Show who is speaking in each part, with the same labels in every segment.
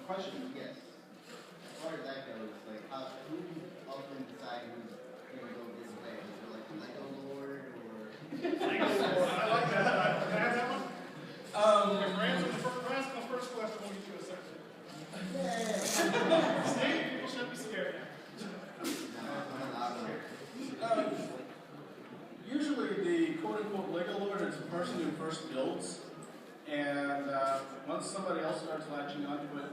Speaker 1: question, yes. As far as that goes, like, who ultimately decide who's going to go this way? Is it like the Lego Lord or?
Speaker 2: I like that. Can I have that one? For asking the first question, we'll get you a second.
Speaker 1: Yeah.
Speaker 2: Steve, people shouldn't be scared.
Speaker 3: Usually the quote-unquote Lego Lord is the person who first builds, and once somebody else starts latching onto it,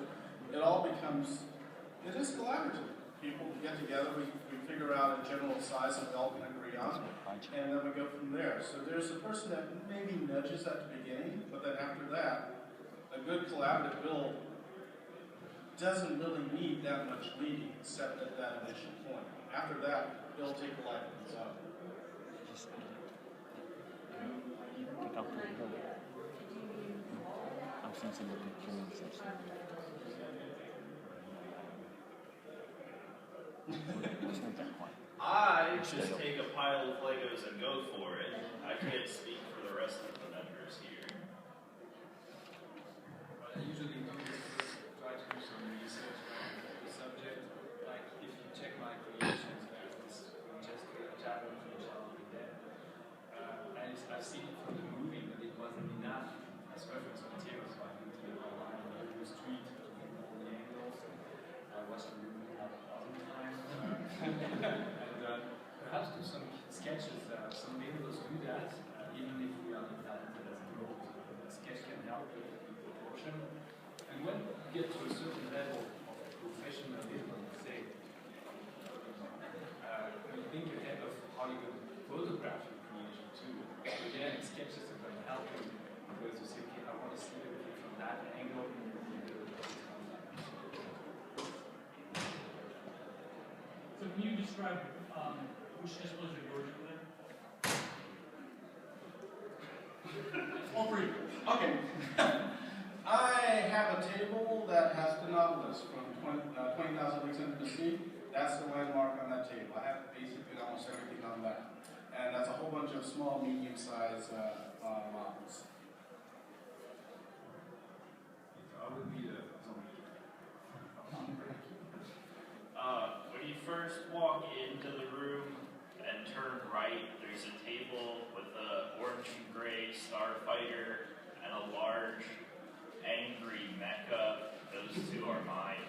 Speaker 3: it all becomes, it is collaborative. People get together, we figure out a general size that we all can agree on, and then we go from there. So there's a person that maybe nudges at the beginning, but then after that, a good collaborative build doesn't really need that much leading except at that initial point. After that, it'll take a life of its own.
Speaker 4: I've seen some of the pictures.
Speaker 5: I just take a pile of Legos and go for it. I can't speak for the rest of the members here.
Speaker 6: What I usually do is try to do some research on the subject. Like if you check my creations, it's just a chapter which I'll be there. I've seen it from the movie, but it wasn't enough as reference material, so I looked it online on the street to get all the angles. I watched the movie about 1,000 times. And perhaps do some sketches. Some labels do that, even if we are not talented as a group. A sketch can help with the proportion. And when you get to a certain level of professionalism, say, you think ahead of how you're going to photograph your creation too. Again, sketches are going to help you because you say, okay, I want to see everything from that angle.
Speaker 7: So can you describe which disciplines are yours over there? All three.
Speaker 3: Okay. I have a table that has the Nautilus from 20,000 Leagues Under the Sea. That's the landmark on that table. I have basically almost everything on that. And that's a whole bunch of small, medium-sized models.
Speaker 6: I would be the
Speaker 5: When you first walk into the room and turn right, there's a table with an orange and gray starfighter and a large, angry mecha. Those two are mine.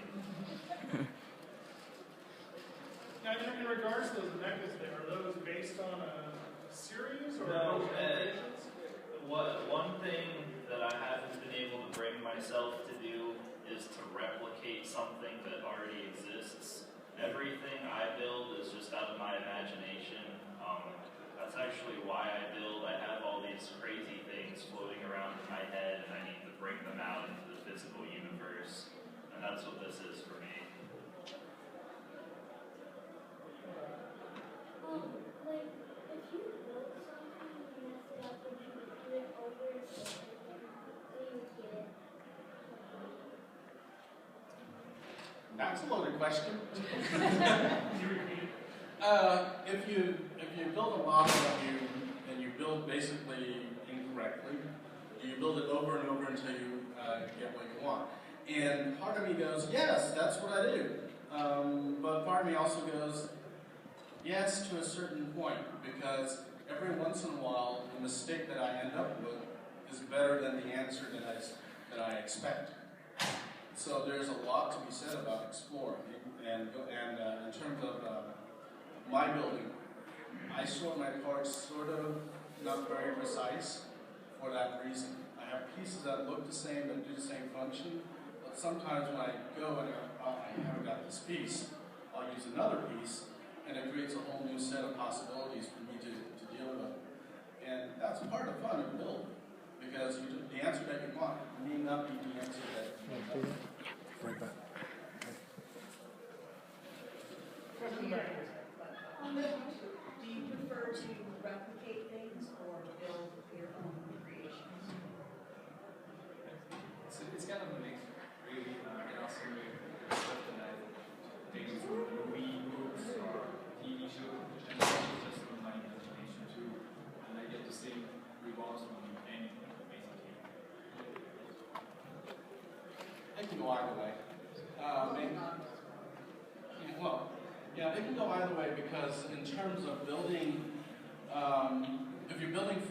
Speaker 2: Now, in regards to those mechas there, are those based on a series or
Speaker 5: No,
Speaker 2: generations?
Speaker 5: one thing that I haven't been able to bring myself to do is to replicate something that already exists. Everything I build is just out of my imagination. That's actually why I build. I have all these crazy things floating around in my head, and I need to bring them out into the physical universe. And that's what this is for me.
Speaker 8: Like, if you build something, you mess it up, and you do it over and over again, so you get it.
Speaker 3: That's a loaded question. If you build a model and you build basically incorrectly, you build it over and over until you get what you want. And part of me goes, yes, that's what I do. But part of me also goes, yes, to a certain point, because every once in a while, the mistake that I end up with is better than the answer that I expect. So there's a lot to be said about exploring. And in terms of my building, I sort my parts sort of not very precise for that reason. I have pieces that look the same, that do the same function, but sometimes when I go and I haven't got this piece, I'll use another piece, and it creates a whole new set of possibilities for me to deal with. And that's part of fun of building, because the answer that you want may not be the answer that you want.
Speaker 4: Right back.
Speaker 9: Do you prefer to replicate things or build your own creations?
Speaker 6: It's kind of a mix, really. And also stuff that I've taken from movie, books, or TV shows, and also just from my imagination too. And I get to see revolves from anything, basically.
Speaker 3: I can go either way. because in terms of building, if you're building a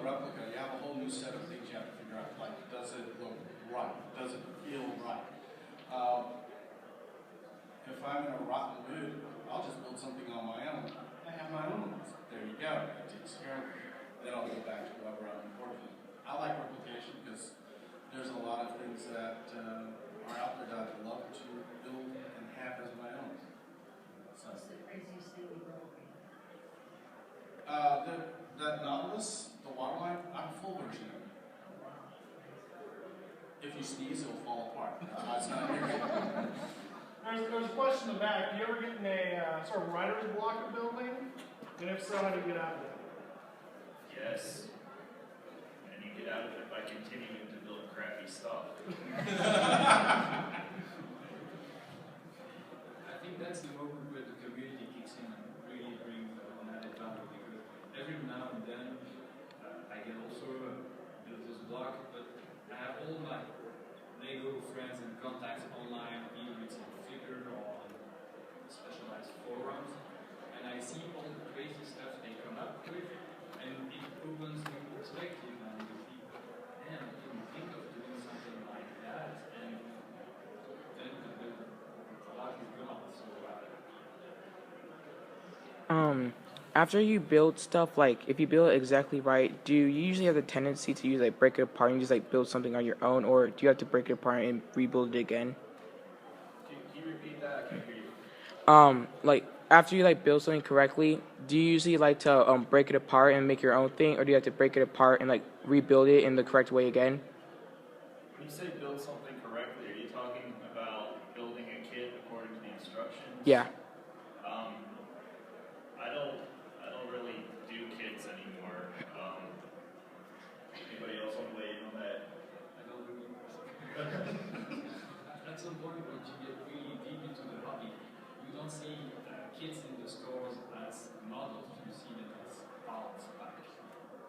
Speaker 3: replica, you have a whole new set of things you have to figure out. Like, does it look right? Does it feel right? If I'm in a rotten mood, I'll just build something on my own. I have my own ones. There you go. That takes care of it. Then I'll go back to whoever I'm importing. I like replication because there's a lot of things that are out there that I'd love to build and have as my own. So,
Speaker 9: What's the craziest thing you built?
Speaker 3: that Nautilus, the waterline, I'm a full version of it. If you sneeze, it'll fall apart. It's not your
Speaker 2: There's a question in the back. Do you ever get in a sort of writer's block of building? And if so, how do you get out of it?
Speaker 5: Yes. And you get out of it by continuing to build crappy stuff.
Speaker 6: I think that's the moment where the community kicks in and really brings an added value, because every now and then I get also this block, but I have all my Lego friends and contacts online, either it's in Flickr or on specialized forums, and I see all the crazy stuff they come up with, and it opens new perspective, and you think, man, I didn't think of doing something like that, and then the block is gone. So
Speaker 10: after you build stuff, like if you build it exactly right, do you usually have the tendency to use like break it apart and just like build something on your own, or do you have to break it apart and rebuild it again?
Speaker 5: Can you repeat that? I can't hear you.
Speaker 10: Like after you like build something correctly, do you usually like to break it apart and make your own thing, or do you have to break it apart and like rebuild it in the correct way again?
Speaker 5: When you say build something correctly, are you talking about building a kit according to the instructions?
Speaker 10: Yeah.
Speaker 5: I don't really do kits anymore. Anybody else want to weigh in on that?
Speaker 6: I don't really. At some point, when you get really deep into the hobby, you don't see kits in the stores as models. You see them as parts. Like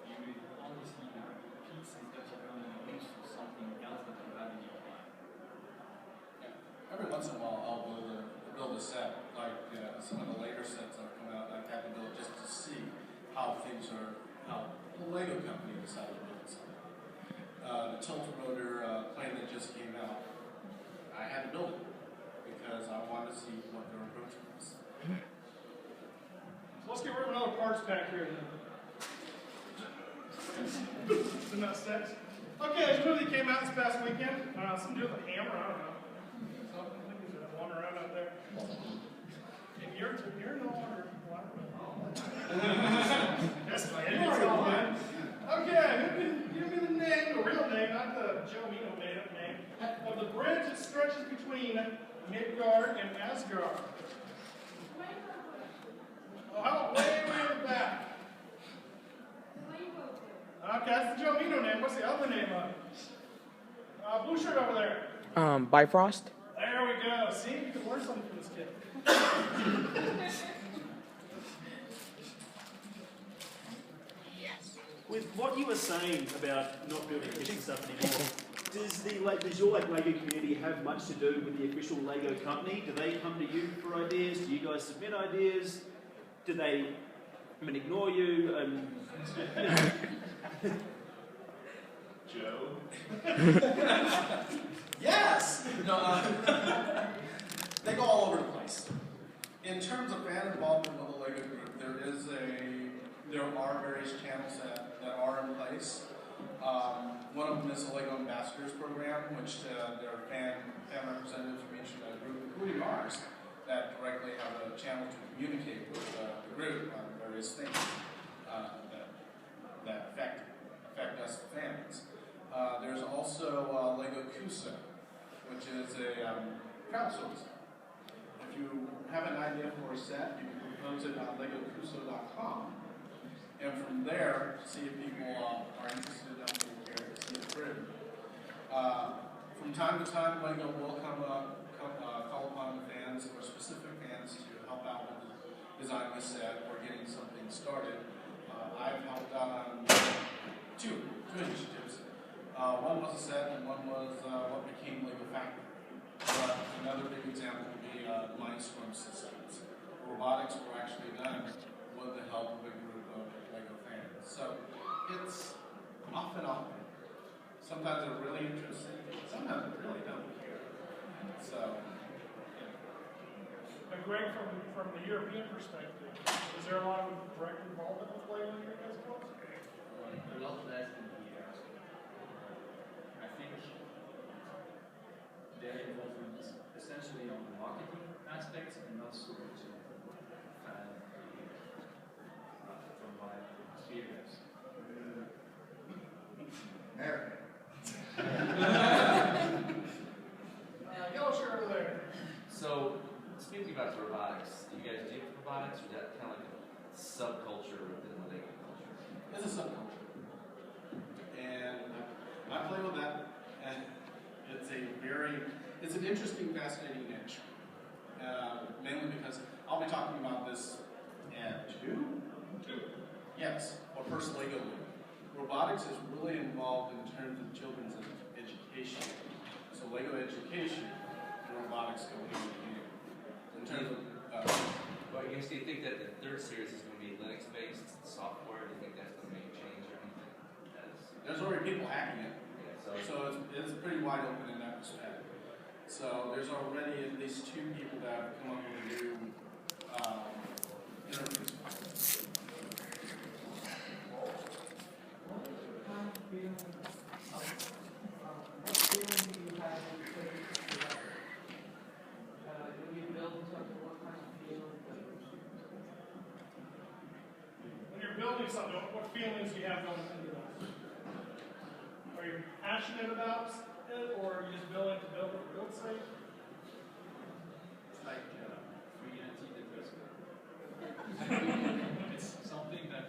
Speaker 6: you will only see the pieces that you're going to use for something else that you have in your mind.
Speaker 3: Every once in a while, I'll build a set. Like some of the later sets I've come out, I've had to build just to see how things are, how the Lego company decided to build something. The tilt-rotor plane that just came out, I had to build it because I wanted to see what their approach was.
Speaker 2: Let's get rid of another parts pack here then. Isn't that sex? Okay, there's a movie that came out this past weekend. Some dude with a hammer, I don't know. Something, I think he's wandering around out there. And you're no longer. That's my man. Okay, give me the name, the real name, not the Joe Mino made up name, of the bridge that stretches between Midgard and Asgard. Oh, way in the back. Okay, that's the Joe Mino name. What's the other name of it? Blue shirt over there.
Speaker 10: Bifrost?
Speaker 2: There we go. See, you can learn something from this kid.
Speaker 11: With what you were saying about not building kits and stuff anymore, does your Lego community have much to do with the official Lego company? Do they come to you for ideas? Do you guys submit ideas? Do they ignore you?
Speaker 5: Joe?
Speaker 3: Yes! No, they go all over the place. In terms of fan involvement with the Lego group, there are various channels that are in place. One of them is the Lego Ambassadors Program, which there are fan representatives from each group, including ours, that directly have a channel to communicate with the group on various things that affect us fans. There's also Lego Kuso, which is a crowdsourcing. If you have an idea for a set, you can propose it on LegoKuso.com, and from there, see if people are interested enough to care to see it through. From time to time, Lego will call upon fans or specific fans to help out with designing a set or getting something started. I've helped out on two initiatives. One was a set, and one was what became Lego Factory. But another big example would be Mindstorm Systems, robotics were actually done with the help of a group of Lego fans. So it's off and on. Sometimes they're really interesting, sometimes they really don't care. So,
Speaker 2: But Greg, from the European perspective, is there a lot of direct involvement with Lego in your guys' clubs?
Speaker 6: A lot less than here. I think their involvement is essentially on the marketing aspects and not so much fan from my experience.
Speaker 1: America.
Speaker 2: Yellow shirt over there.
Speaker 12: So, speaking about robotics, do you guys do robotics, or is that kind of like a subculture within the Lego culture?
Speaker 3: it's a subculture. And I play with that, and it's an interesting, fascinating niche. Mainly because I'll be talking about this at 2? Yes, or first Lego Week. Robotics is really involved in terms of children's education. So Lego education and robotics go hand in hand. In terms of,
Speaker 12: Well, I guess do you think that the third series is going to be Linux-based software? Do you think that's going to make a change or anything?
Speaker 3: there's already people hacking it.
Speaker 12: Yeah,
Speaker 3: So it's pretty wide open in that respect. So there's already at least 2 people that have come up with a new interface.
Speaker 2: When you're building something, what feelings do you have going into that? Are you passionate about it, or are you just building to build it for build's sake?
Speaker 6: It's like free antidepressant. It's something that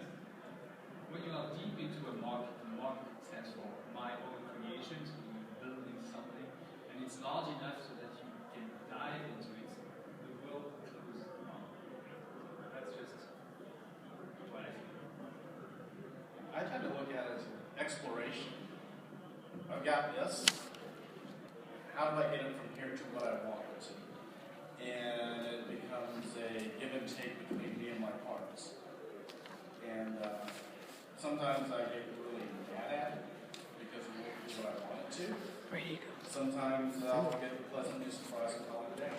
Speaker 6: when you are deep into a market stands for my own creations, when you're building something, and it's large enough so that you can dive into it, the world goes on. That's just what I think.
Speaker 3: I tend to look at it as an exploration. I've got this. How do I get it from here to what I want it to? And it becomes a give and take between me and my parts. And sometimes I get really bad at it because it won't do what I want it to. Sometimes I'll get pleasantly surprised and call it a day.